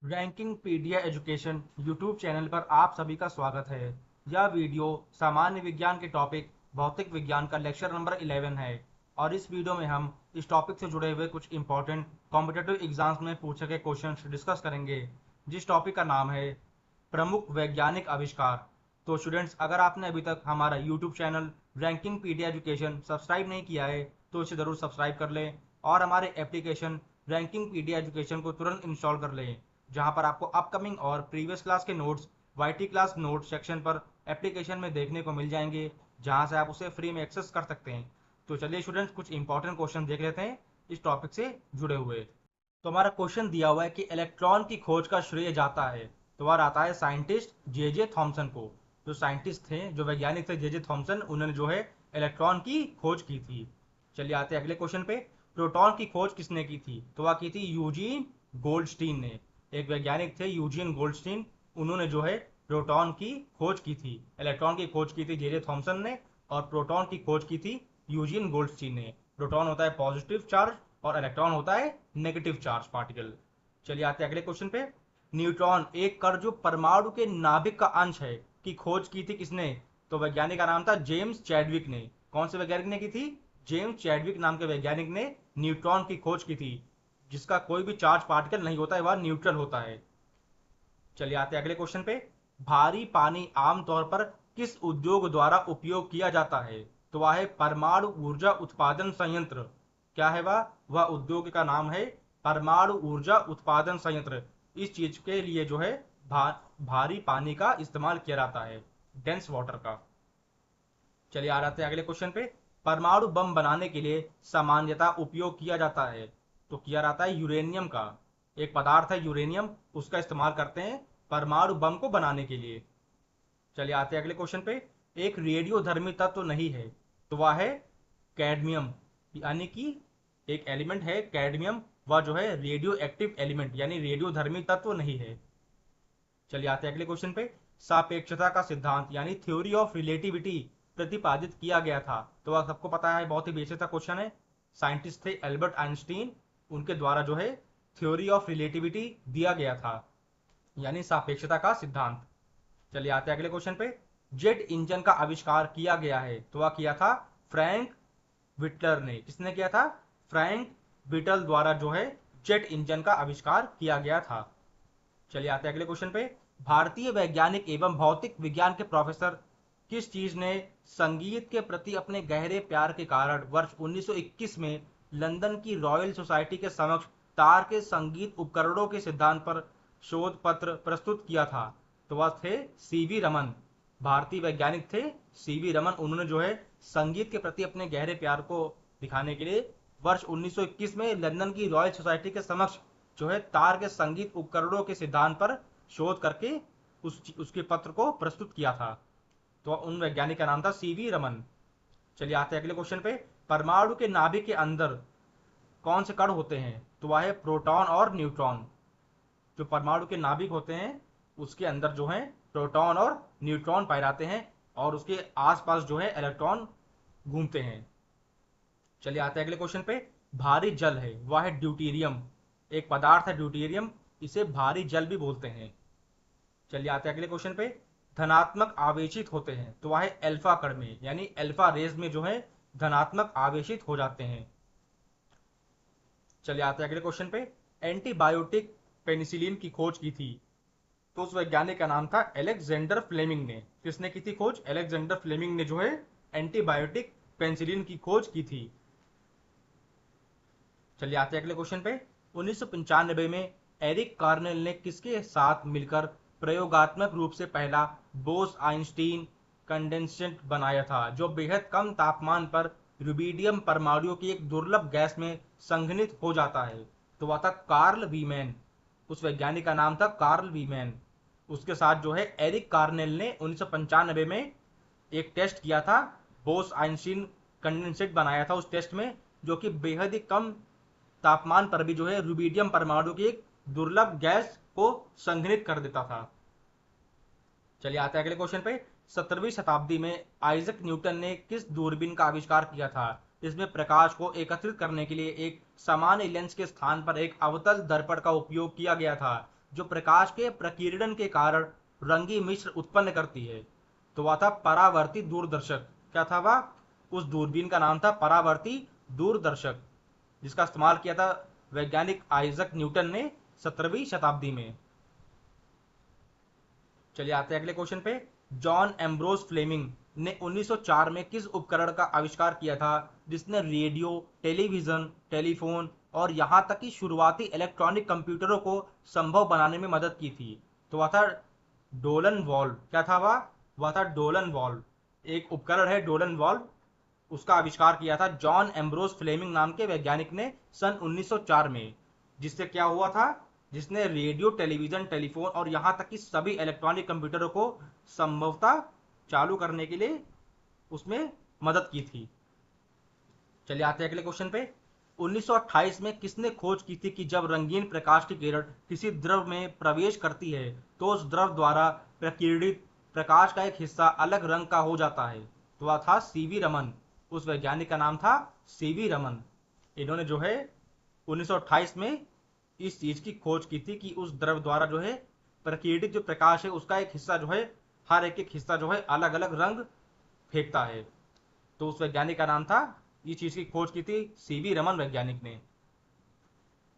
Ranking पीडिया education YouTube channel पर आप सभी का स्वागत है। यह वीडियो सामान्य विज्ञान के टॉपिक भौतिक विज्ञान का लेक्चर नंबर 11 है और इस वीडियो में हम इस टॉपिक से जुड़े हुए कुछ इंपॉर्टेंट कॉम्पिटेटिव एग्जाम्स में पूछे गए क्वेश्चंस डिस्कस करेंगे, जिस टॉपिक का नाम है प्रमुख वैज्ञानिक आविष्कार। तो स्टूडेंट्स, अगर आपने अभी तक हमारा YouTube channel Rankingpedia Education subscribe नहीं किया है तो इसे ज़रूर सब्सक्राइब कर लें और हमारे एप्लीकेशन रैंकिंग पीडिया एजुकेशन को तुरंत इंस्टॉल कर लें, जहां पर आपको अपकमिंग और प्रीवियस क्लास के notes YT class note section पर एप्लीकेशन में देखने को मिल जाएंगे, जहां से आप उसे फ्री में एक्सेस कर सकते हैं। तो चलिए स्टूडेंट्स, कुछ इंपॉर्टेंट क्वेश्चन देख लेते हैं इस टॉपिक से जुड़े हुए। तो हमारा क्वेश्चन दिया हुआ है कि इलेक्ट्रॉन की खोज का श्रेय जाता है, तो वह आता है साइंटिस्ट जे जे थॉमसन को। जो साइंटिस्ट थे, जो वैज्ञानिक थे जे जे थॉमसन, उन्होंने जो है इलेक्ट्रॉन की खोज की थी। चलिए आते हैं अगले क्वेश्चन पे। प्रोटॉन की खोज किसने की थी? तो वह की थी यूजीन गोल्डस्टीन ने। एक वैज्ञानिक थे यूजीन गोल्डस्टीन, उन्होंने जो है प्रोटॉन की खोज की थी। इलेक्ट्रॉन की खोज की थी जे जे थॉमसन ने और प्रोटॉन की खोज की थी यूजीन गोल्डस्टीन ने। प्रोटॉन होता है पॉजिटिव चार्ज और इलेक्ट्रॉन होता है नेगेटिव चार्ज पार्टिकल। चलिए आते हैं अगले क्वेश्चन पे। न्यूट्रॉन, एक कण जो परमाणु के नाभिक का अंश है, की खोज की थी किसने? तो वैज्ञानिक का नाम था जेम्स चैडविक ने। कौन से वैज्ञानिक ने की थी? जेम्स चैडविक नाम के वैज्ञानिक ने न्यूट्रॉन की खोज की थी, जिसका कोई भी चार्ज पार्टिकल नहीं होता है, वह न्यूट्रल होता है। चलिए आते हैं अगले क्वेश्चन पे। भारी पानी आमतौर पर किस उद्योग द्वारा उपयोग किया जाता है? तो वह है परमाणु ऊर्जा उत्पादन संयंत्र। क्या है वह उद्योग का नाम है परमाणु ऊर्जा उत्पादन संयंत्र। इस चीज के लिए जो है भारी पानी का इस्तेमाल किया जाता है, डेंस वाटर का। चलिए आ जाते हैं अगले क्वेश्चन पे। परमाणु बम बनाने के लिए सामान्यतः उपयोग किया जाता है, तो किया जाता है यूरेनियम का। एक पदार्थ है यूरेनियम, उसका इस्तेमाल करते हैं परमाणु बम को बनाने के लिए। चलिए आते हैं अगले क्वेश्चन पे। एक रेडियोधर्मी तत्व तो नहीं है, तो वह है कैडमियम, यानी कि एक एलिमेंट है कैडमियम, वह जो है रेडियो एक्टिव एलिमेंट यानी रेडियोधर्मी तत्व नहीं है। चलिए आते हैं अगले क्वेश्चन पे। सापेक्षता का सिद्धांत यानी थ्योरी ऑफ रिलेटिविटी प्रतिपादित किया गया था, तो वह सबको पता है, बहुत ही बेसिक सा क्वेश्चन है। साइंटिस्ट थे एल्बर्ट आइंस्टीन, उनके द्वारा जो है थ्योरी ऑफ रिलेटिविटी दिया गया था, यानी सापेक्षता का सिद्धांत। चलिए आते हैं अगले क्वेश्चन पे। जेट इंजन का आविष्कार किया गया है, तो वह किया था फ्रैंक विटलर ने। किसने किया था? फ्रैंक विटल द्वारा जो है जेट इंजन का आविष्कार किया गया था। चलिए आते हैं अगले क्वेश्चन पे। भारतीय वैज्ञानिक एवं भौतिक विज्ञान के प्रोफेसर किस चीज ने संगीत के प्रति अपने गहरे प्यार के कारण वर्ष 1921 में लंदन की रॉयल सोसाइटी के समक्ष तार के संगीत उपकरणों के सिद्धांत पर शोध पत्र प्रस्तुत किया था? तो वह थे सीवी रमन। भारतीय वैज्ञानिक थे सीवी रमन, उन्होंने जो है संगीत के प्रति अपने गहरे प्यार को दिखाने के लिए वर्ष 1921 में लंदन की रॉयल सोसाइटी के समक्ष जो है तार के संगीत उपकरणों के सिद्धांत पर शोध करके उसके पत्र को प्रस्तुत किया था। तो उन वैज्ञानिक का नाम था सीवी रमन। चलिए आते हैं अगले क्वेश्चन पे। परमाणु के नाभिक के अंदर कौन से कण होते हैं? तो वह है प्रोटॉन और न्यूट्रॉन। जो परमाणु के नाभिक होते हैं उसके अंदर जो है प्रोटॉन और न्यूट्रॉन पाए जाते हैं और उसके आसपास जो है इलेक्ट्रॉन घूमते हैं। चलिए आते हैं अगले क्वेश्चन पे। भारी जल है, वह है ड्यूटीरियम। एक पदार्थ है ड्यूटीरियम, इसे भारी जल भी बोलते हैं। चलिए आते हैं अगले क्वेश्चन पे। धनात्मक आवेशित होते हैं, तो वह है अल्फा कण में, यानी अल्फा रेज में जो है धनात्मक आवेशित हो जाते हैं। चलिए आते हैं अगले क्वेश्चन पे। एंटीबायोटिक पेनिसिलिन की खोज की थी, तो उस वैज्ञानिक का नाम था एलेक्जेंडर फ्लेमिंग ने। किसने की थी खोज? एलेक्जेंडर फ्लेमिंग ने जो है एंटीबायोटिक पेनिसिलिन की खोज की थी। चलिए आते हैं अगले क्वेश्चन पे। 1995 में एरिक कार्नेल ने किसके साथ मिलकर प्रयोगात्मक रूप से पहला बोस आइंस्टीन कंडेंसेट बनाया था, जो बेहद कम तापमान पर रुबिडियम परमाणुओं की एक दुर्लभ गैस में संघनित हो जाता है? तो वह था कार्ल वीमैन। उस वैज्ञानिक का नाम था कार्ल वीमैन। उसके साथ जो है एरिक कार्नेल ने 1995 में एक टेस्ट किया था, बोस आइंस्टीन कंडेंसेट बनाया था उस टेस्ट में, जो कि बेहद ही कम तापमान पर भी जो है रुबिडियम परमाणु की एक दुर्लभ गैस को संघनित कर देता था। चलिए आते हैं अगले क्वेश्चन पे। 17वीं शताब्दी में आइजक न्यूटन ने किस दूरबीन का आविष्कार किया था? इसमें प्रकाश को एकत्रित करने के लिए एक सामान्य लेंस के स्थान पर एक अवतल दर्पण का उपयोग किया गया था, जो प्रकाश के प्रकीर्णन के कारण रंगी मिश्र उत्पन्न करती है? तो वह था परावर्ती दूरदर्शक। क्या था वह? उस दूरबीन का नाम था परावर्ती दूरदर्शक, जिसका इस्तेमाल किया था वैज्ञानिक आइजक न्यूटन ने 17वीं शताब्दी में। चलिए आते हैं अगले क्वेश्चन पे। जॉन एम्ब्रोस फ्लेमिंग ने 1904 में किस उपकरण का आविष्कार किया था जिसने रेडियो, टेलीविजन, टेलीफोन और यहां तक कि शुरुआती इलेक्ट्रॉनिक कंप्यूटरों को संभव बनाने में मदद की थी? तो वह था डोलन वॉल्व। क्या था वह था डोलन वॉल्व। एक उपकरण है डोलन वॉल्व, उसका आविष्कार किया था जॉन एम्ब्रोस फ्लेमिंग नाम के वैज्ञानिक ने सन 1904 में। जिससे क्या हुआ था? जिसने रेडियो, टेलीविजन, टेलीफोन और यहां तक कि सभी इलेक्ट्रॉनिक कंप्यूटरों को संभवतः चालू करने के लिए उसमें मदद की थी। चलिए आते हैं अगले क्वेश्चन पे। 1928 में किसने खोज की थी कि जब रंगीन प्रकाश की किरण किसी द्रव में प्रवेश करती है तो उस द्रव द्वारा प्रकीर्णित प्रकाश का एक हिस्सा अलग रंग का हो जाता है? तो वह था सीवी रमन। उस वैज्ञानिक का नाम था सीवी रमन। इन्होंने जो है 1928 में इस चीज की खोज की थी कि उस द्रव द्वारा जो है प्रकीर्णित जो प्रकाश है उसका एक हिस्सा जो है, हर एक हिस्सा जो है अलग अलग रंग फेंकता है। तो उस वैज्ञानिक का नाम था, ये चीज की खोज की थी सीवी रमन वैज्ञानिक ने।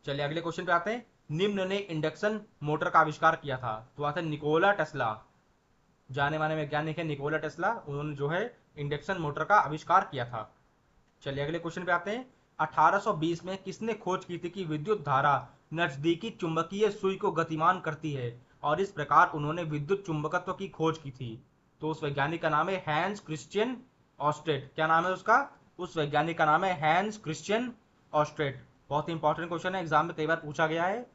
चलिए अगले क्वेश्चन पे आते हैं। निम्न ने इंडक्शन मोटर का आविष्कार किया था? तो वह था निकोला टेस्ला। जाने माने वैज्ञानिक है निकोला टेस्ला, उन्होंने जो है इंडक्शन मोटर का आविष्कार किया था। चलिए अगले क्वेश्चन पे आते हैं। 1820 में किसने खोज की थी कि विद्युत धारा नजदीकी चुंबकीय सुई को गतिमान करती है और इस प्रकार उन्होंने विद्युत चुंबकत्व की खोज की थी? तो उस वैज्ञानिक का नाम है हैंस क्रिश्चियन ऑस्ट्रेट। क्या नाम है उसका? उस वैज्ञानिक का नाम है हैंस क्रिश्चियन ऑस्ट्रेट। बहुत इंपॉर्टेंट क्वेश्चन है, एग्जाम में कई बार पूछा गया है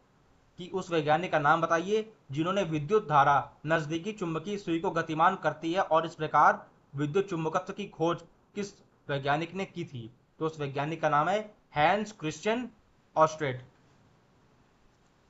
कि उस वैज्ञानिक का नाम बताइए जिन्होंने विद्युत धारा नजदीकी चुंबकीय सुई को गतिमान करती है और इस प्रकार विद्युत चुंबकत्व की खोज किस वैज्ञानिक ने की थी? तो उस वैज्ञानिक का नाम है हैंस क्रिश्चियन ऑस्ट्रेट।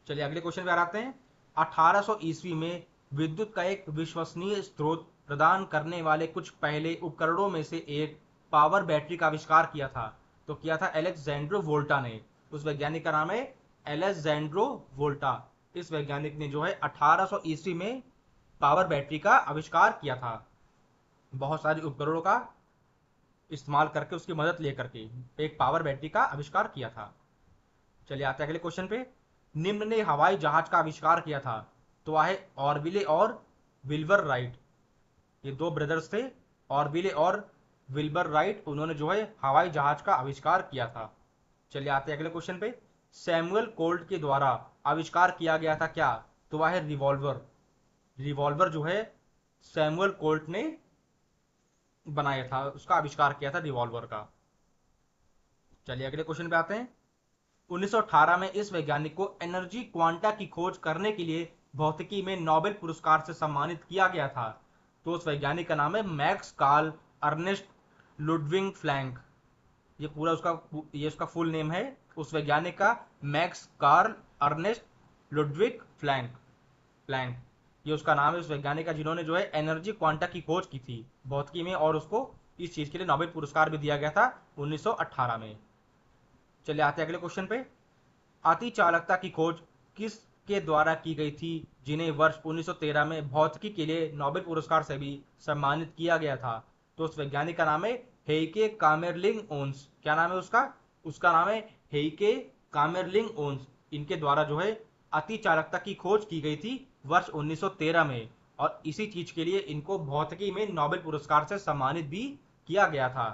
चलिए अगले क्वेश्चन पे आते हैं। 1800 ईस्वी में विद्युत का एक विश्वसनीय स्रोत प्रदान करने वाले कुछ पहले उपकरणों में से एक पावर बैटरी का आविष्कार किया था? तो किया था एलेक्जेंड्रो वोल्टा ने। उस वैज्ञानिक का नाम है एलेक्जेंड्रो वोल्टा। इस वैज्ञानिक ने जो है 1800 ईस्वी में पावर बैटरी का आविष्कार किया था, बहुत सारे उपकरणों का इस्तेमाल करके उसकी मदद लेकर के एक पावर बैटरी का आविष्कार किया था। चलिए आते हैं अगले क्वेश्चन पे। निम्न ने हवाई जहाज का आविष्कार किया था? तो वह है ऑर्विले और विल्बर राइट। ये दो ब्रदर्स थे, ऑर्विले और विल्बर राइट, उन्होंने जो है हवाई जहाज का आविष्कार किया था। चलिए आते हैं अगले क्वेश्चन पे। सैमुअल कोल्ट के द्वारा आविष्कार किया गया था क्या? तो वह है रिवॉल्वर। रिवॉल्वर जो है सैमुअल कोल्ट ने बनाया था, उसका आविष्कार किया था रिवॉल्वर का। चलिए अगले क्वेश्चन पे आते हैं। 1918 में इस वैज्ञानिक को एनर्जी क्वांटा की खोज करने के लिए भौतिकी में नोबेल पुरस्कार से सम्मानित किया गया था? तो उस वैज्ञानिक का नाम है Max Karl Ernst Ludwig Planck. ये पूरा उसका फुल नेम है उस वैज्ञानिक का, Max Karl Ernst Ludwig Planck. ये उसका नाम है उस वैज्ञानिक का जिन्होंने जो है एनर्जी क्वांटा की खोज की थी भौतिकी में, और उसको इस चीज के लिए नोबेल पुरस्कार भी दिया गया था 1918 में। चलिए आते हैं अगले क्वेश्चन पे। अति चालकता की खोज किसके द्वारा की गई थी जिन्हें वर्ष 1913 में भौतिकी के लिए नोबेल पुरस्कार से भी सम्मानित किया गया था? तो उस वैज्ञानिक का नाम है हेइके कामेरलिंग ओन्स। क्या नाम है उसका? उसका नाम है हेइके कामेरलिंग ओन्स। इनके द्वारा जो है अति चालकता की खोज की गई थी वर्ष 1913 में, और इसी चीज के लिए इनको भौतिकी में नोबेल पुरस्कार से सम्मानित भी किया गया था।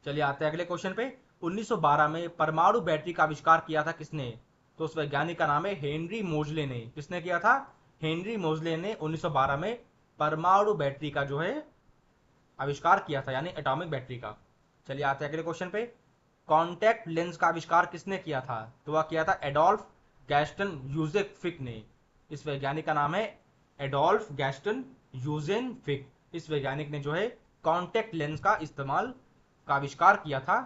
चलिए आते हैं अगले क्वेश्चन पे। 1912 में परमाणु बैटरी का आविष्कार किया था किसने? तो उस वैज्ञानिक का नाम है हेनरी मोजले ने। किसने किया था? हेनरी मोजले ने 1912 में परमाणु बैटरी का जो है आविष्कार किया था, यानी एटॉमिक बैटरी का। चलिए आते हैं अगले क्वेश्चन पे। कॉन्टैक्ट लेंस का आविष्कार किसने किया था? तो वह किया था एडोल्फ गैस्टन यूजेफिक ने। इस वैज्ञानिक का नाम है एडोल्फ गैस्टन यूजेनफिक। इस वैज्ञानिक ने जो है कॉन्टैक्ट लेंस का इस्तेमाल का आविष्कार किया था।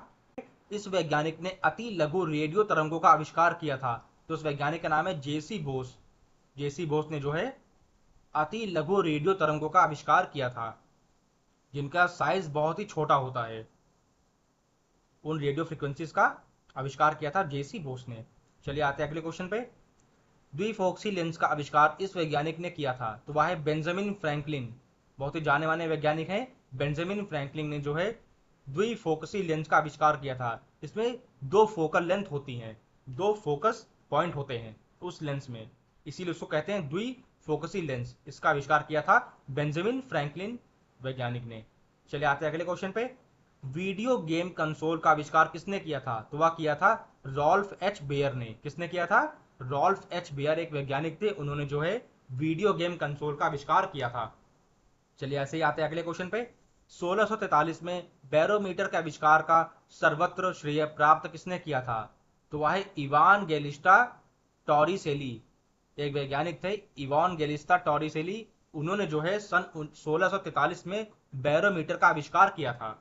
इस वैज्ञानिक ने अति लघु रेडियो तरंगों का आविष्कार किया था? तो उस वैज्ञानिक का नाम है जेसी बोस। जेसी बोस ने जो है अति लघु रेडियो तरंगों का आविष्कार किया था, जिनका साइज बहुत ही छोटा होता है। उन रेडियो फ्रिक्वेंसीज का आविष्कार किया था जेसी बोस ने। चलिए आते हैं अगले क्वेश्चन पे। द्विफोक्सी लेंस का आविष्कार इस वैज्ञानिक ने किया था? तो वह है बेंजामिन फ्रैंकलिन। बहुत ही जाने माने वैज्ञानिक हैं। बेंजामिन फ्रैंकलिन ने जो है द्विफोकसी लेंस का आविष्कार किया था। इसमें दो फोकल लेंथ होती हैं, दो फोकस पॉइंट होते हैं उस लेंस में, इसीलिए उसको कहते हैं द्विफोकसी लेंस। इसका आविष्कार किया था बेंजामिन फ्रैंकलिन वैज्ञानिक ने। चलिए आते हैं अगले क्वेश्चन पे। वीडियो गेम कंसोल का आविष्कार किसने किया था? तो वह किया था रॉल्फ एच बेयर ने। किसने किया था? रॉल्फ एच बेयर एक वैज्ञानिक थे, उन्होंने जो है वीडियो गेम कंसोल का आविष्कार किया था। चलिए ऐसे ही आते हैं अगले क्वेश्चन पे। 1643 में बैरोमीटर के आविष्कार का सर्वत्र श्रेय प्राप्त किसने किया था? तो वह है इवान गेलिस्टा टॉरिसेली। एक वैज्ञानिक थे इवान गेलिस्टा टॉरिसेली, उन्होंने जो है सन 1643 में बैरोमीटर का आविष्कार किया था।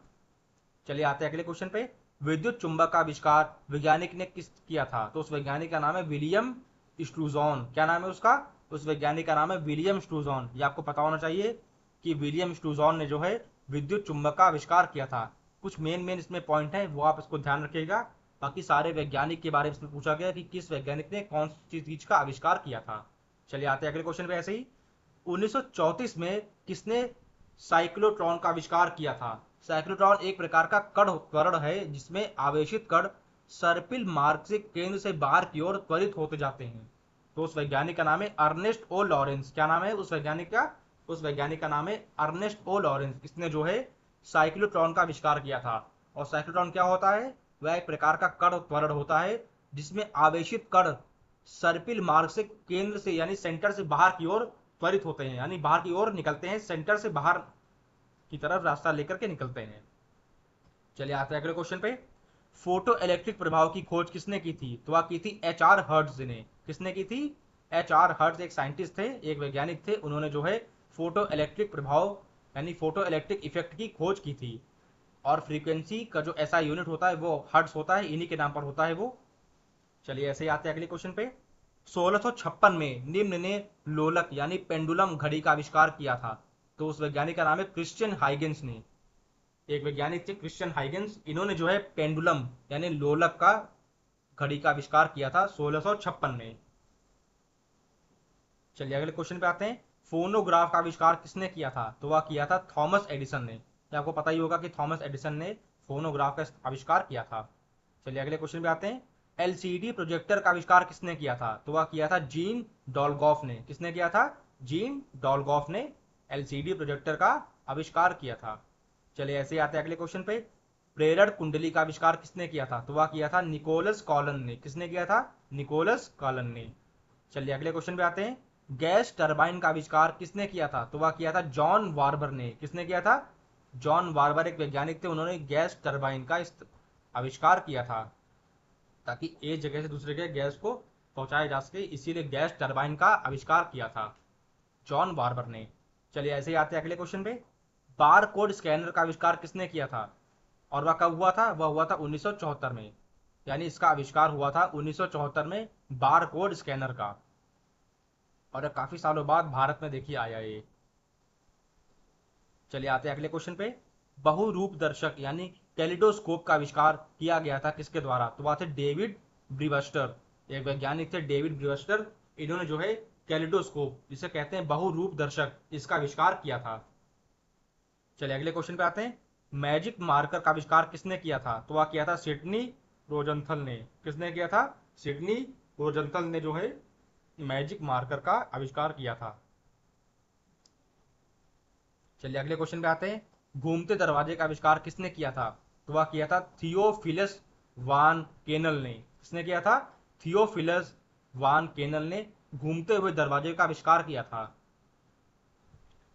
चलिए आते हैं अगले क्वेश्चन पे। विद्युत चुंबक का आविष्कार वैज्ञानिक ने किस किया था? तो उस वैज्ञानिक का नाम है विलियम स्ट्रूजॉन। क्या नाम है उसका? उस वैज्ञानिक का नाम है विलियम स्ट्रूजॉन। ये आपको पता होना चाहिए कि विलियम स्ट्रूजॉन ने जो है विद्युत चुंबक का आविष्कार किया था। कुछ मेन इसमें पॉइंट है, वो आप इसको ध्यान रखिएगा। बाकी सारे वैज्ञानिक के बारे में इसमें पूछा गया कि किस वैज्ञानिक ने कौन सी चीज का आविष्कार किया था। चलिए आते हैं अगले क्वेश्चन पे। ऐसे ही 1934 में किसने साइक्लोट्रॉन का आविष्कार किया था? साइक्लोट्रॉन एक प्रकार का कण है जिसमें आवेशित कण सर्पिल मार्ग से केंद्र से बाहर की ओर त्वरित होते जाते हैं। तो उस वैज्ञानिक का नाम है अर्नेस्ट ओ लॉरेंस। क्या नाम है उस वैज्ञानिक का? उस वैज्ञानिक का नाम है अर्नेस्ट ओ लॉरेंस। इसने जो है साइक्लोट्रॉन का आविष्कार किया था। और साइक्लोट्रॉन क्या होता है? वह एक प्रकार का कण त्वरण होता है जिसमें आवेशित कण सर्पिल मार्ग से केंद्र से यानी सेंटर से बाहर की ओर त्वरित होते हैं, यानी बाहर की ओर निकलते हैं, सेंटर से बाहर की तरफ रास्ता लेकर के निकलते हैं। चलिए आते हैं अगले क्वेश्चन पे। फोटो इलेक्ट्रिक प्रभाव की खोज किसने की थी? तो वह की थी एच आर हर्ट्ज ने। किसने की थी? एच आर हर्ट्ज एक साइंटिस्ट थे, एक वैज्ञानिक थे, उन्होंने जो है फोटो इलेक्ट्रिक प्रभाव यानी फोटो इलेक्ट्रिक इफेक्ट की खोज की थी। और फ्रीक्वेंसी का जो ऐसा यूनिट होता है वो हर्ट्ज होता है, इन्हीं के नाम पर होता है वो। चलिए ऐसे ही आते हैं अगले क्वेश्चन पे। 1656 में निम्न ने लोलक यानी पेंडुलम घड़ी का आविष्कार किया था। तो उस वैज्ञानिक का नाम है क्रिश्चियन हाइगेंस ने। एक वैज्ञानिक थे क्रिश्चियन हाइगेंस, इन्होंने जो है पेंडुलम यानी लोलक का घड़ी का आविष्कार किया था 1656 में। चलिए अगले क्वेश्चन पे आते हैं। फोनोग्राफ का आविष्कार किसने किया था? तो वह किया था थॉमस एडिसन ने। तो आपको पता ही होगा कि थॉमस एडिसन ने फोनोग्राफ का आविष्कार किया था। चलिए अगले क्वेश्चन पे आते हैं। एलसीडी प्रोजेक्टर का आविष्कार किसने किया था? तो वह किया था जीन डॉलगॉफ ने। किसने किया था? जीन डॉलगॉफ ने एलसीडी प्रोजेक्टर का आविष्कार किया था। चलिए ऐसे आते हैं अगले क्वेश्चन पे। प्रेरण कुंडली का आविष्कार किसने किया था? तो वह किया था निकोलस कॉलन ने। किसने किया था? निकोलस कॉलन ने। चलिए अगले क्वेश्चन पे आते हैं। गैस टरबाइन का आविष्कार किसने किया था? तो वह किया था जॉन वार्बर ने। किसने किया था? जॉन वार्बर एक वैज्ञानिक थे, उन्होंने गैस टरबाइन का आविष्कार किया था ताकि एक जगह से दूसरे जगह गैस को पहुंचाया जा सके, इसीलिए गैस टरबाइन का आविष्कार किया था जॉन बार्बर ने। चलिए ऐसे ही आते हैं अगले क्वेश्चन पे। बार कोड स्कैनर का आविष्कार किसने किया था? और वह कब हुआ था? वह हुआ था 1974 में, यानी इसका आविष्कार हुआ था 1974 में बार कोड स्कैनर का। और काफी सालों बाद भारत में देखिए आया ये। चलिए आते हैं अगले क्वेश्चन पे। बहुरूप दर्शक यानी टेलीडोस्कोप का आविष्कार किया गया था किसके द्वारा? तो वह थे डेविड ब्रीवस्टर। एक वैज्ञानिक थे डेविड ब्रीवस्टर, इन्होंने जो है कैलिडोस्कोप जिसे कहते हैं बहुरूप दर्शक, इसका आविष्कार किया था। चलिए अगले क्वेश्चन पे आते हैं। मैजिक मार्कर का आविष्कार किसने किया था? तो वह किया था सिडनी रोजंथल ने। किसने किया था? सिडनी रोजंथल ने जो है मैजिक मार्कर का आविष्कार किया था। चलिए अगले क्वेश्चन पे आते हैं। घूमते दरवाजे का आविष्कार किसने किया था? तो वह किया था थियोफिलस वान केनल ने। किसने किया था? थियोफिलस वान केनल ने घूमते हुए दरवाजे का आविष्कार किया था।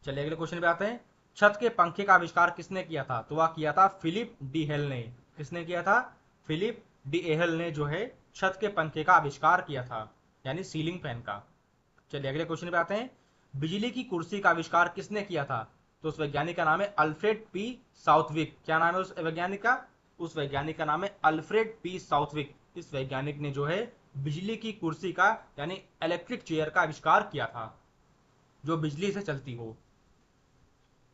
चलिए अगले क्वेश्चन पे आते हैं। छत के पंखे का आविष्कार किसने किया था? तो वह किया था फिलिप डी हेल ने। किसने किया था? फिलिप डी एहल ने जो है छत के पंखे का आविष्कार किया था, यानी सीलिंग फैन का। चलिए अगले क्वेश्चन पे आते हैं। बिजली की कुर्सी का आविष्कार किसने किया था? तो उस वैज्ञानिक का नाम है अल्फ्रेड पी साउथविक। क्या नाम है उस वैज्ञानिक का? उस वैज्ञानिक का नाम है अल्फ्रेड पी साउथविक। इस वैज्ञानिक ने जो है बिजली की कुर्सी का यानी इलेक्ट्रिक चेयर का आविष्कार किया था जो बिजली से चलती हो।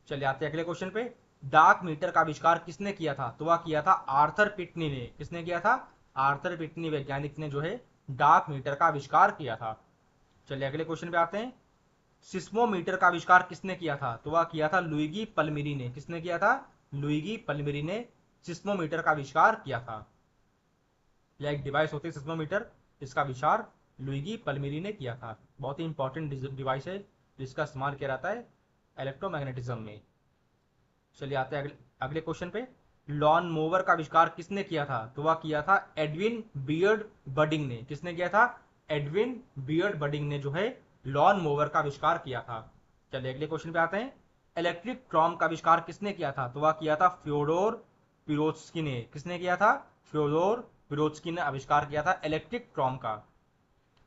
चलिए आते हैं अगले क्वेश्चन पे। डार्क मीटर का आविष्कार किसने किया था? तो वह किया था आर्थर पिटनी ने। किसने किया था? आर्थर पिटनी वैज्ञानिक ने जो है डार्क मीटर का आविष्कार किया था। चलिए अगले क्वेश्चन पे आते हैं। सिस्मोमीटर का आविष्कार किसने किया था? तो वह किया था लुइगी पल्मिरी ने। किसने किया था? लुइगी पल्मिरी ने सिस्मोमीटर का आविष्कार किया था। यह एक डिवाइस होती है सिस्मोमीटर, इसका आविष्कार लुइगी पल्मिरी ने किया था। बहुत ही इंपॉर्टेंट डिवाइस है जिसका इस्तेमाल किया जाता है इलेक्ट्रोमैग्नेटिज्म में। चलिए आते हैं अगले क्वेश्चन पे। लॉन मोवर का आविष्कार किसने किया था? तो वह किया था एडविन बियर्ड बडिंग ने। किसने किया था? एडविन बियर्ड बडिंग ने जो है लॉन मोवर का आविष्कार किया था। चलिए अगले क्वेश्चन पे आते हैं। इलेक्ट्रिक ट्रॉम का आविष्कार किसने किया था? तो वह किया था फ्योडोर पिरोत्स्की ने। किसने किया था? फ्योडोर पिरोत्स्की ने आविष्कार किया था इलेक्ट्रिक ट्रॉम का।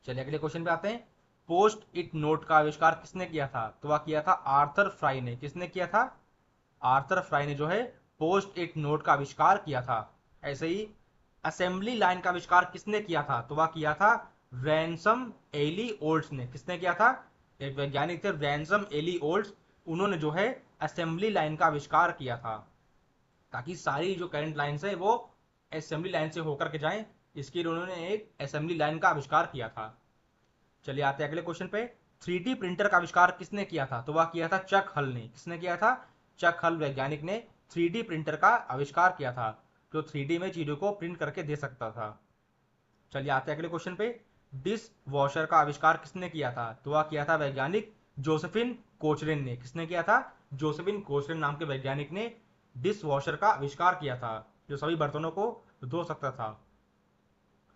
चलिए अगले क्वेश्चन पे आते हैं। पोस्ट इट नोट का आविष्कार किसने किया था? तो वह किया था आर्थर फ्राई ने। किसने किया था? आर्थर फ्राई ने जो है पोस्ट इट नोट का आविष्कार किया था। ऐसे ही असेंबली लाइन का आविष्कार किसने किया था? तो वह किया था रैनसम एली ओल्ड्स ने। किसने किया था? एक वैज्ञानिक थे रैनसम एली ओल्ड्स, उन्होंने जो है असेंबली लाइन का आविष्कार किया था, ताकि सारी जो करंट लाइन है वो असेंबली लाइन से होकर के जाएं। इसके लिए उन्होंने एक असेंबली लाइन का आविष्कार किया था। चलिए आते हैं अगले क्वेश्चन पे। 3D प्रिंटर का आविष्कार किसने किया था? तो वह किया था चक हल ने। किसने किया था? चक हल वैज्ञानिक ने 3D प्रिंटर का आविष्कार किया था, जो 3D में चीजों को प्रिंट करके दे सकता था। चलिए आते हैं अगले क्वेश्चन पे। डिश वॉशर का आविष्कार किसने किया था? तो वह किया था वैज्ञानिक जोसेफिन कोचरिन ने। किसने किया था? जोसेफिन कोचरिन नाम के वैज्ञानिक ने डिश वॉशर का आविष्कार किया था, जो सभी बर्तनों को धो सकता था।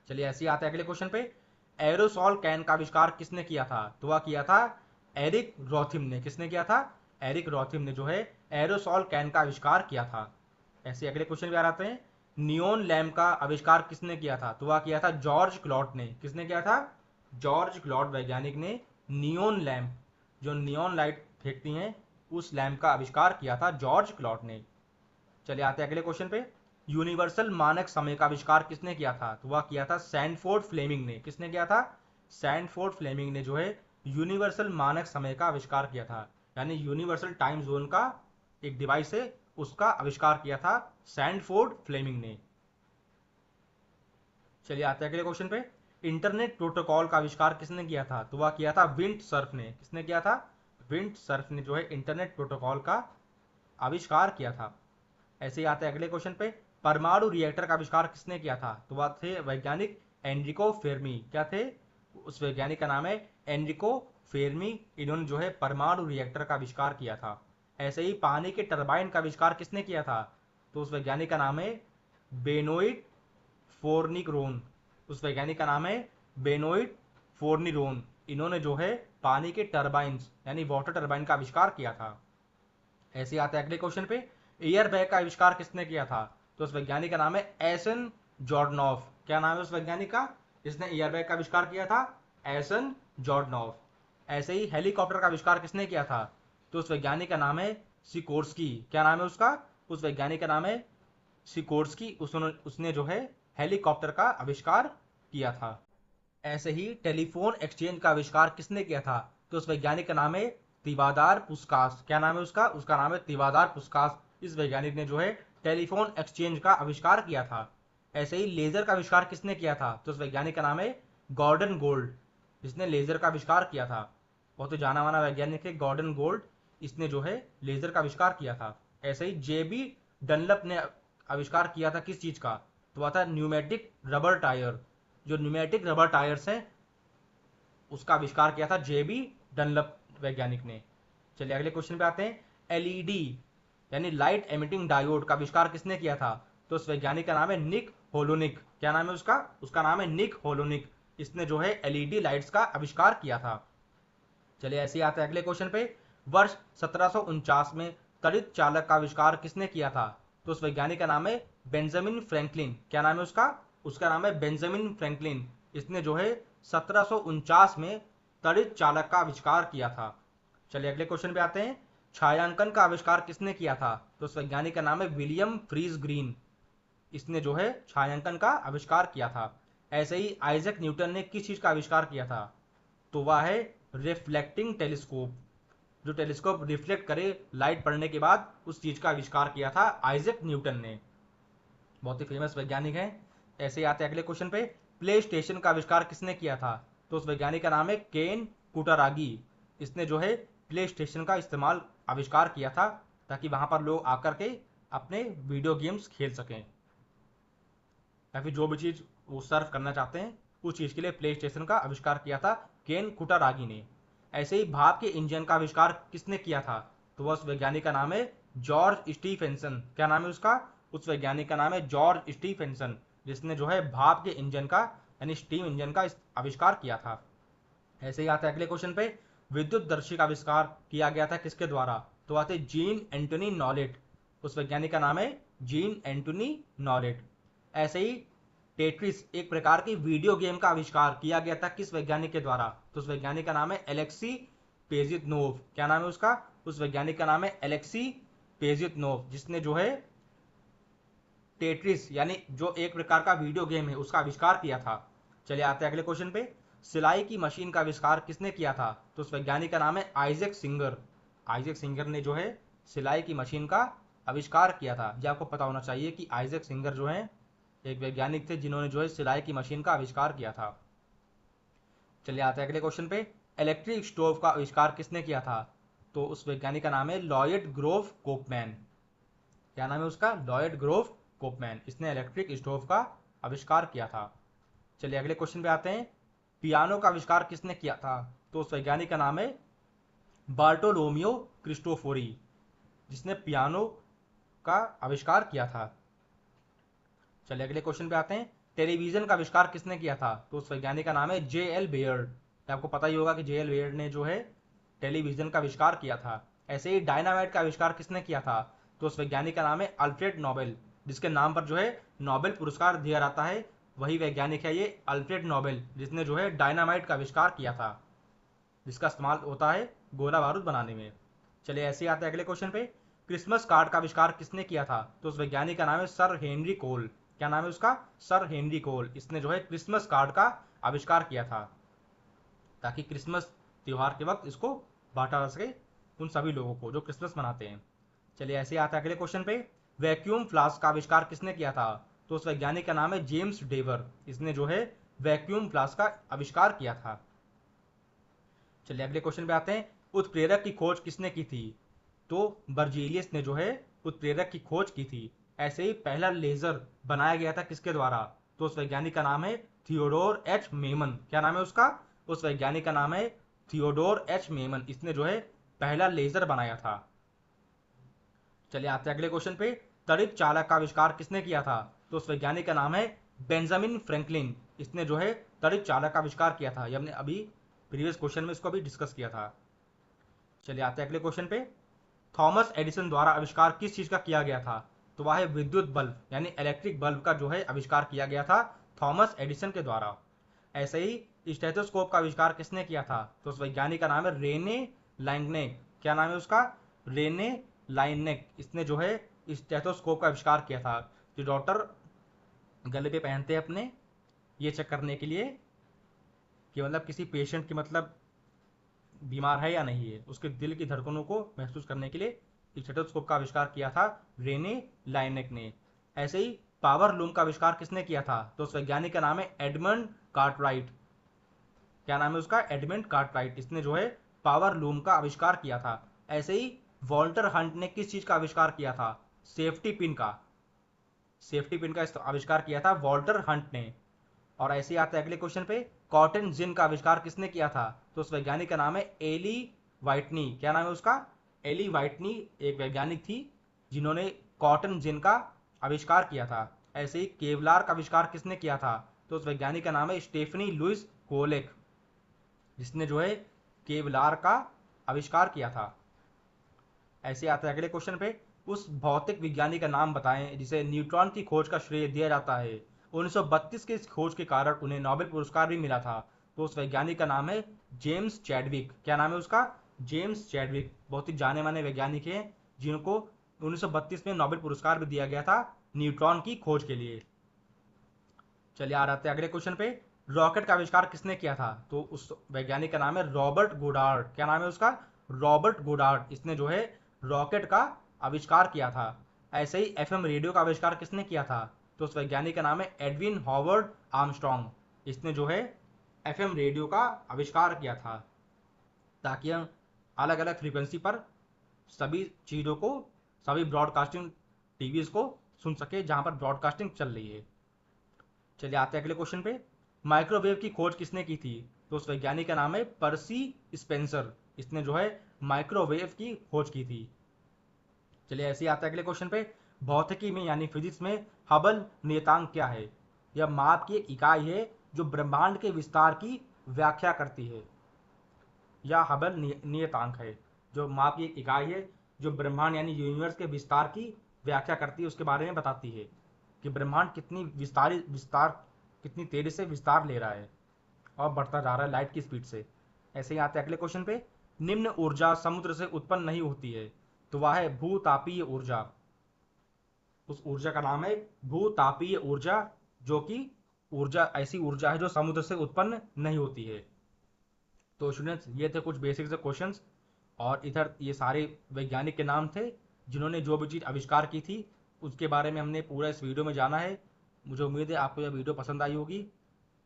चलिए ऐसे ही आते हैं अगले क्वेश्चन पे। एरोसॉल कैन का आविष्कार किसने किया था? तो वह किया था एरिक रॉथिम ने। किसने किया था? एरिक रॉथिम ने जो है एरोसॉल कैन का आविष्कार किया था। ऐसे अगले क्वेश्चन पे आ जाते हैं। नियोन लैम्प का आविष्कार किसने किया था? तो वह किया था जॉर्ज क्लॉट ने। किसने किया था? जॉर्ज क्लॉट वैज्ञानिक ने नियोन लैम्प, जो नियोन लाइट फेंकती हैं, उस लैम्प का आविष्कार किया था जॉर्ज क्लॉट ने। चलिए आते हैं अगले क्वेश्चन पे। यूनिवर्सल मानक समय का आविष्कार किसने किया था? तो वह किया था सैंडफोर्ड फ्लेमिंग ने। किसने किया था? सैंडफोर्ड फ्लेमिंग ने जो है यूनिवर्सल मानक समय का आविष्कार किया था, यानी यूनिवर्सल टाइम जोन का एक डिवाइस है, उसका आविष्कार किया था सैंडफोर्ड फ्लेमिंग ने। चलिए आते हैं अगले क्वेश्चन पे। इंटरनेट प्रोटोकॉल का आविष्कार किसने किया था? तो वह किया था विंट सर्फ ने। किसने किया था? विंट सर्फ ने जो है इंटरनेट प्रोटोकॉल का आविष्कार किया था। ऐसे ही आते हैं अगले क्वेश्चन पे। परमाणु रिएक्टर का आविष्कार किसने किया था? तो वह थे वैज्ञानिक एनरिको फेर्मी। क्या थे? उस वैज्ञानिक का नाम है एनरिको फेर्मी। इन्होंने जो है परमाणु रिएक्टर का आविष्कार किया था। ऐसे ही पानी के टरबाइन का आविष्कार किसने किया था? तो उस वैज्ञानिक का नाम है बेनोइट फोर्निरोन। उस वैज्ञानिक का नाम है बेनोइट फोर्निरोन। इन्होंने जो है पानी के टरबाइन यानी वाटर टरबाइन का आविष्कार किया था। ऐसे आता है अगले क्वेश्चन पे। एयर बैग का आविष्कार किसने किया था? तो उस वैज्ञानिक का नाम है एसन जॉर्डनॉफ। क्या नाम है उस वैज्ञानिक का जिसने एयर बैग का आविष्कार किया था? एसन जॉर्डनॉफ। ऐसे ही हेलीकॉप्टर का आविष्कार किसने किया था? तो उस वैज्ञानिक का नाम है सिकोर्स्की। क्या नाम है उसका? उस वैज्ञानिक का नाम है सिकोर्स्की। उसने जो है हेलीकॉप्टर का आविष्कार किया था। ऐसे ही टेलीफोन एक्सचेंज का आविष्कार किसने किया था? तो उस वैज्ञानिक का नाम है तिवादार पुस्कास। क्या नाम है उसका? उसका नाम है तिवादार पुस्कास। इस वैज्ञानिक ने जो है टेलीफोन एक्सचेंज का आविष्कार किया था। ऐसे ही लेजर का आविष्कार किसने किया था? तो उस वैज्ञानिक का नाम है गॉर्डन गोल्ड, जिसने लेजर का आविष्कार किया था। बहुत ही जाना माना वैज्ञानिक है गॉर्डन गोल्ड, इसने जो है लेजर का आविष्कार किया था। ऐसे ही जेबी डनलप ने आविष्कार किया था किस चीज का? तो वह था न्यूमेटिक रबर टायर। जो न्यूमेटिक रबर टायर्स हैं, उसका आविष्कार किया था जेबी डनलप वैज्ञानिक ने। चलिए अगले क्वेश्चन पे आते हैं। एलईडी यानी लाइट एमिटिंग डायोड का आविष्कार किसने किया था? तो उस वैज्ञानिक का नाम है निक होलोनिक। क्या नाम है उसका? उसका नाम है निक होलोनिक। इसने जो है एलईडी लाइट्स का आविष्कार किया था। चलिए ऐसे ही आते हैं अगले क्वेश्चन पे। वर्ष 1749 में त्वरित चालक का आविष्कार किसने किया था? तो उस वैज्ञानिक का नाम है बेंजामिन फ्रैंकलिन। क्या नाम है उसका? उसका नाम है बेंजामिन फ्रैंकलिन। इसने जो है 1749 में त्वरित चालक का आविष्कार किया था। चलिए अगले क्वेश्चन पे आते हैं। छायांकन का आविष्कार किसने किया था? तो उस वैज्ञानिक का नाम है विलियम फ्रीज ग्रीन। इसने जो है छायांकन का आविष्कार किया था। ऐसे ही आइजक न्यूटन ने किस चीज का आविष्कार किया था? तो वह है रिफ्लेक्टिंग टेलीस्कोप। जो टेलीस्कोप रिफ्लेक्ट करे लाइट पड़ने के बाद, उस चीज का आविष्कार किया था आइजक न्यूटन ने। बहुत ही फेमस वैज्ञानिक है। ऐसे ही आते हैं अगले क्वेश्चन पे। प्ले स्टेशन का आविष्कार किसने किया था? तो उस वैज्ञानिक का नाम है केन कुटारागी। इसने जो है प्ले स्टेशन का इस्तेमाल आविष्कार किया था ताकि वहां पर लोग आकर के अपने वीडियो गेम्स खेल सकें, या फिर जो भी चीज़ वो सर्व करना चाहते हैं उस चीज़ के लिए प्ले स्टेशन का आविष्कार किया था केन कुटारागी ने। ऐसे ही भाप के इंजन का आविष्कार किसने किया था? तो वह उस वैज्ञानिक का नाम है जॉर्ज स्टीफेंसन। क्या नाम है उसका? उस वैज्ञानिक का नाम है जॉर्ज स्टीफेंसन, जिसने जो है भाप के इंजन का यानी स्टीम इंजन का आविष्कार किया था। ऐसे ही आता है अगले क्वेश्चन पे, विद्युत दर्शी का आविष्कार किया गया था किसके द्वारा? तो आते जीन एंटोनी नॉलेट। उस वैज्ञानिक का नाम है जीन एंटोनी नॉलेट। ऐसे ही टेट्रिस एक प्रकार की वीडियो गेम का आविष्कार किया गया था किस वैज्ञानिक के द्वारा? तो उस वैज्ञानिक का नाम है एलेक्सी पेजितनोव। क्या नाम है उसका? उस वैज्ञानिक का नाम है एलेक्सी पेजितनोव, जिसने जो है टेट्रिस यानी जो एक प्रकार का वीडियो गेम है उसका आविष्कार किया था। चलिए आते हैं अगले क्वेश्चन पे, सिलाई की मशीन का आविष्कार किसने किया था? तो उस वैज्ञानिक का नाम है आइजैक सिंगर। आइजैक सिंगर ने जो है सिलाई की मशीन का आविष्कार किया था। ये आपको पता होना चाहिए कि आइजैक सिंगर जो है एक वैज्ञानिक थे जिन्होंने जो है सिलाई की मशीन का आविष्कार किया था। चलिए आते हैं अगले क्वेश्चन पे, इलेक्ट्रिक स्टोव का आविष्कार किसने किया था? तो उस वैज्ञानिक का नाम है लॉयड ग्रोव कोपमैन। क्या नाम है उसका? Lloyd Groff Copeman. इसने इलेक्ट्रिक स्टोव का आविष्कार किया था। चलिए अगले क्वेश्चन पे आते हैं, पियानो का आविष्कार किसने किया था? तो उस वैज्ञानिक का नाम है बार्टोलोमियो क्रिस्टोफोरी, जिसने पियानो का आविष्कार किया था। चलिए अगले क्वेश्चन पे आते हैं, टेलीविजन का आविष्कार किसने किया था? तो उस वैज्ञानिक का नाम है जे एल बेयर्ड। आपको पता ही होगा कि जे एल बेयर्ड ने जो है टेलीविजन का आविष्कार किया था। ऐसे ही डायनामाइट का आविष्कार किसने किया था? तो उस वैज्ञानिक का नाम है अल्फ्रेड नोबेल, जिसके नाम पर जो है नोबेल पुरस्कार दिया जाता है। वही वैज्ञानिक है ये अल्फ्रेड नोबेल, जिसने जो है डायनामाइट का आविष्कार किया था, जिसका इस्तेमाल होता है गोला बारूद बनाने में। चलिए ऐसे ही आते हैं अगले क्वेश्चन पे, क्रिसमस कार्ड का आविष्कार किसने किया था? तो उस वैज्ञानिक का नाम है सर हेनरी कोल। क्या नाम है उसका? सर हेनरी कोल। इसने जो है क्रिसमस कार्ड का आविष्कार किया था ताकि क्रिसमस त्योहार के वक्त इसको बांटा जा सके उन सभी लोगों को जो क्रिसमस मनाते हैं। चलिए ऐसे आता है अगले क्वेश्चन पे, वैक्यूम फ्लास्क का आविष्कार किसने किया था? तो उस वैज्ञानिक का नाम है जेम्स डेवर। इसने जो है वैक्यूम फ्लास्क का आविष्कार किया था। चलिए अगले क्वेश्चन पे आते हैं, उत्प्रेरक की खोज किसने की थी? तो बर्जीलियस ने जो है उत्प्रेरक की खोज की थी। ऐसे ही पहला लेजर बनाया गया था किसके द्वारा? तो उस वैज्ञानिक का नाम है थियोडोर एच मेमन। क्या नाम है उसका? उस वैज्ञानिक का नाम है थियोडोर एच मेमन। इसने जो है पहला लेजर बनाया था। चलिए आते हैं अगले क्वेश्चन पे, तड़ित चालक का आविष्कार किसने किया था? तो उस वैज्ञानिक का नाम है बेंजामिन फ्रैंकलिन। इसने जो है तड़ित चालक का आविष्कार किया था। ये हमने अभी प्रीवियस क्वेश्चन में इसको अभी डिस्कस किया था। चलिए आते हैं अगले क्वेश्चन पे, थॉमस एडिसन द्वारा आविष्कार किस चीज का किया गया था? तो वह है विद्युत बल्ब यानी इलेक्ट्रिक बल्ब का जो है आविष्कार किया गया था थॉमस एडिसन के द्वारा। ऐसे ही स्टेथोस्कोप का आविष्कार किसने किया था? तो उस वैज्ञानिक का नाम है रेने लाइनेक। क्या नाम है उसका? Rene Laennec. इसने जो है स्टेथोस्कोप का आविष्कार किया था, जो डॉक्टर गले पे पहनते हैं अपने, ये चेक करने के लिए कि मतलब किसी पेशेंट की मतलब बीमार है या नहीं है, उसके दिल की धड़कनों को महसूस करने के लिए स्टेथोस्कोप का आविष्कार किया था रेने लाइनेक ने। ऐसे ही पावर लूम का आविष्कार किसने किया था? तो उस वैज्ञानिक का नाम है एडमंड कार्टराइट। क्या नाम है उसका? Edmund Cartwright. इसने जो है पावर लूम का आविष्कार किया था। ऐसे ही वॉल्टर हंट ने किस चीज का आविष्कार किया था? सेफ्टी पिन का। सेफ्टी पिन का आविष्कार किया था वॉल्टर हंट ने। और ऐसे ही आता है अगले क्वेश्चन पे, कॉटन जिन का आविष्कार किसने किया था? तो उस वैज्ञानिक का नाम है एली वाइटनी। क्या नाम है उसका? एली वाइटनी एक वैज्ञानिक थी जिन्होंने कॉटन जिन का आविष्कार किया था। ऐसे ही केवलार का आविष्कार किसने किया था? तो उस वैज्ञानिक का नाम है स्टेफनी लुइस कोलेक, जिसने जो है केवलार का आविष्कार किया था। ऐसे आता है अगले क्वेश्चन पे, उस भौतिक विज्ञानी का नाम बताएं जिसे न्यूट्रॉन की खोज का श्रेय दिया जाता है। 1932 के इस खोज के कारण उन्हें नोबेल पुरस्कार भी मिला था। तो उस वैज्ञानिक का नाम है जेम्स चैडविक। क्या नाम है उसका? James Chadwick. बहुत ही जाने माने वैज्ञानिक हैं जिनको 1932 में नोबेल पुरस्कार भी दिया गया था न्यूट्रॉन की खोज के लिए। चलिए आ रहे हैं अगले क्वेश्चन पे, रॉकेट का आविष्कार किसने किया था? तो उस वैज्ञानिक का नाम है रॉबर्ट गोडार्ड। क्या नाम है उसका? Robert Goddard. इसने जो है रॉकेट का आविष्कार किया था। ऐसे ही एफएम रेडियो का आविष्कार किसने किया था? तो उस वैज्ञानिक का नाम है एडविन हॉवर्ड आर्मस्ट्रॉन्ग। इसने जो है एफएम रेडियो का आविष्कार किया था, ताकि हम अलग अलग फ्रीक्वेंसी पर सभी चीज़ों को, सभी ब्रॉडकास्टिंग टीवीज को सुन सके जहां पर ब्रॉडकास्टिंग चल रही है। चलिए आते हैं अगले क्वेश्चन पे। माइक्रोवेव की खोज किसने की थी? तो उस वैज्ञानिक का नाम है पर्सी स्पेंसर। इसने जो है माइक्रोवेव की खोज की थी। चलिए ऐसे ही आता है अगले क्वेश्चन पे। भौतिकी में यानी फिजिक्स में हबल नियतांक क्या है? यह माप की एक इकाई है जो ब्रह्मांड के विस्तार की व्याख्या करती है। या हबल नियतांक है जो माप की एक इकाई है जो ब्रह्मांड यानी यूनिवर्स के विस्तार की व्याख्या करती है, उसके बारे में बताती है कि ब्रह्मांड कितनी विस्तार कितनी तेजी से विस्तार ले रहा है और बढ़ता जा रहा है लाइट की स्पीड से। ऐसे ही आते हैं अगले क्वेश्चन पे। निम्न ऊर्जा समुद्र से उत्पन्न नहीं होती है, तो वह है भूतापीय ऊर्जा। उस ऊर्जा का नाम है भूतापीय ऊर्जा, जो कि ऊर्जा ऐसी ऊर्जा है जो समुद्र से उत्पन्न नहीं होती है। तो स्टूडेंट्स, ये थे कुछ बेसिक से क्वेश्चंस, और इधर ये सारे वैज्ञानिक के नाम थे जिन्होंने जो भी चीज़ आविष्कार की थी, उसके बारे में हमने पूरा इस वीडियो में जाना है। मुझे उम्मीद है आपको यह वीडियो पसंद आई होगी।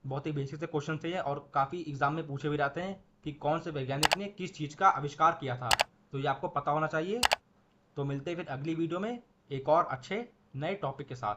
बहुत ही बेसिक से क्वेश्चन थे और काफ़ी एग्जाम में पूछे भी जाते हैं कि कौन से वैज्ञानिक ने किस चीज़ का आविष्कार किया था, तो ये आपको पता होना चाहिए। तो मिलते हैं फिर अगली वीडियो में एक और अच्छे नए टॉपिक के साथ।